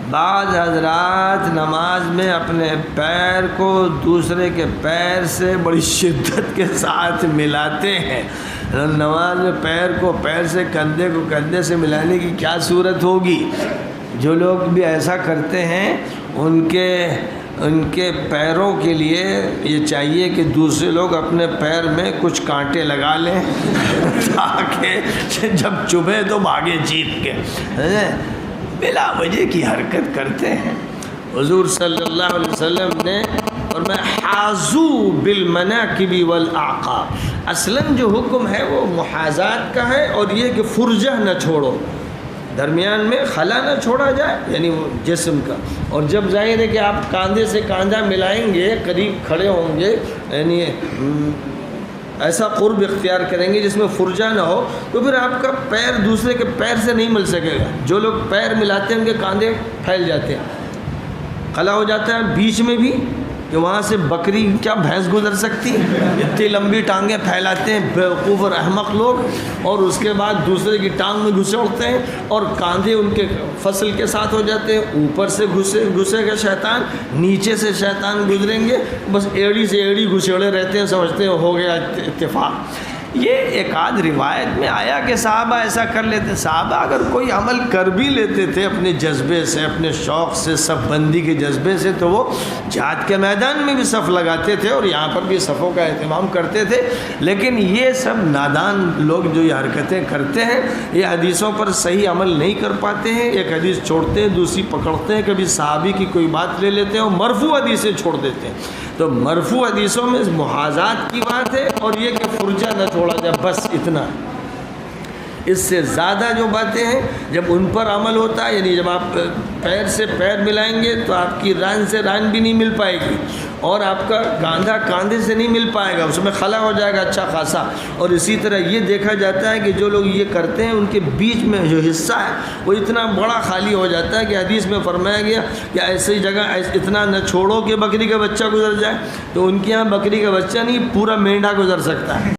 بعض حضرات نماز میں اپنے پیر کو دوسرے کے پیر سے بڑی شدت کے ساتھ ملاتے ہیں۔ نماز میں پیر کو پیر سے، کندھے کو کندھے سے ملانے کی کیا صورت ہوگی؟ جو لوگ بھی ایسا کرتے ہیں ان کے پیروں کے لیے یہ چاہیے کہ دوسرے لوگ اپنے پیر میں کچھ کانٹے لگا لیں تاکہ جب چبھے تو بھاگے جیت کے۔ بلا وجہ کی حرکت کرتے ہیں۔ حضور صلی اللہ علیہ وسلم نے فرمایا حاذو بالمناکب والاعقاب، اصلاً جو حکم ہے وہ محاذات کا ہے، اور یہ کہ فرجہ نہ چھوڑو، درمیان میں خلا نہ چھوڑا جائے، یعنی وہ جسم کا۔ اور جب ظاہر ہے کہ آپ کاندھے سے کاندھا ملائیں گے، قریب کھڑے ہوں گے، یعنی ایسا قرب اختیار کریں گے جس میں فرجہ نہ ہو، تو پھر آپ کا پیر دوسرے کے پیر سے نہیں مل سکے گا۔ جو لوگ پیر ملاتے ہیں ان کے کاندھے پھیل جاتے ہیں، خلا ہو جاتا ہے بیچ میں بھی، کہ وہاں سے بکری کیا بھینس گزر سکتی، اتنی لمبی ٹانگیں پھیلاتے ہیں بیوقوف اور احمق لوگ، اور اس کے بعد دوسرے کی ٹانگ میں گھسے اڑتے ہیں، اور کاندھے ان کے فصل کے ساتھ ہو جاتے ہیں۔ اوپر سے گھسے گا شیطان، نیچے سے شیطان گزریں گے، بس ایڑی سے ایڑی گھسیڑے رہتے ہیں، سمجھتے ہیں ہو گیا اتفاق۔ یہ ایک آدھ روایت میں آیا کہ صحابہ ایسا کر لیتے۔ صحابہ اگر کوئی عمل کر بھی لیتے تھے اپنے جذبے سے، اپنے شوق سے، صف بندی کے جذبے سے، تو وہ جہاد کے میدان میں بھی صف لگاتے تھے اور یہاں پر بھی صفوں کا اہتمام کرتے تھے۔ لیکن یہ سب نادان لوگ جو یہ حرکتیں کرتے ہیں، یہ حدیثوں پر صحیح عمل نہیں کر پاتے ہیں، ایک حدیث چھوڑتے ہیں دوسری پکڑتے ہیں، کبھی صحابی کی کوئی بات لے لیتے ہیں اور مرفوع حدیثیں چھوڑ دیتے ہیں۔ تو مرفوع حدیثوں میں محاذات کی بات ہے، اور یہ کہ فرجہ نہ چھوڑا جائے، بس اتنا۔ اس سے زیادہ جو باتیں ہیں جب ان پر عمل ہوتا ہے، یعنی جب آپ پیر سے پیر ملائیں گے تو آپ کی ران سے ران بھی نہیں مل پائے گی، اور آپ کا کاندھا کاندھے سے نہیں مل پائے گا، اس میں خلا ہو جائے گا اچھا خاصا۔ اور اسی طرح یہ دیکھا جاتا ہے کہ جو لوگ یہ کرتے ہیں ان کے بیچ میں جو حصہ ہے وہ اتنا بڑا خالی ہو جاتا ہے کہ حدیث میں فرمایا گیا کہ ایسی جگہ اتنا نہ چھوڑو کہ بکری کا بچہ گزر جائے۔ تو ان کے یہاں بکری کا بچہ نہیں، پورا مینڈا گزر سکتا ہے۔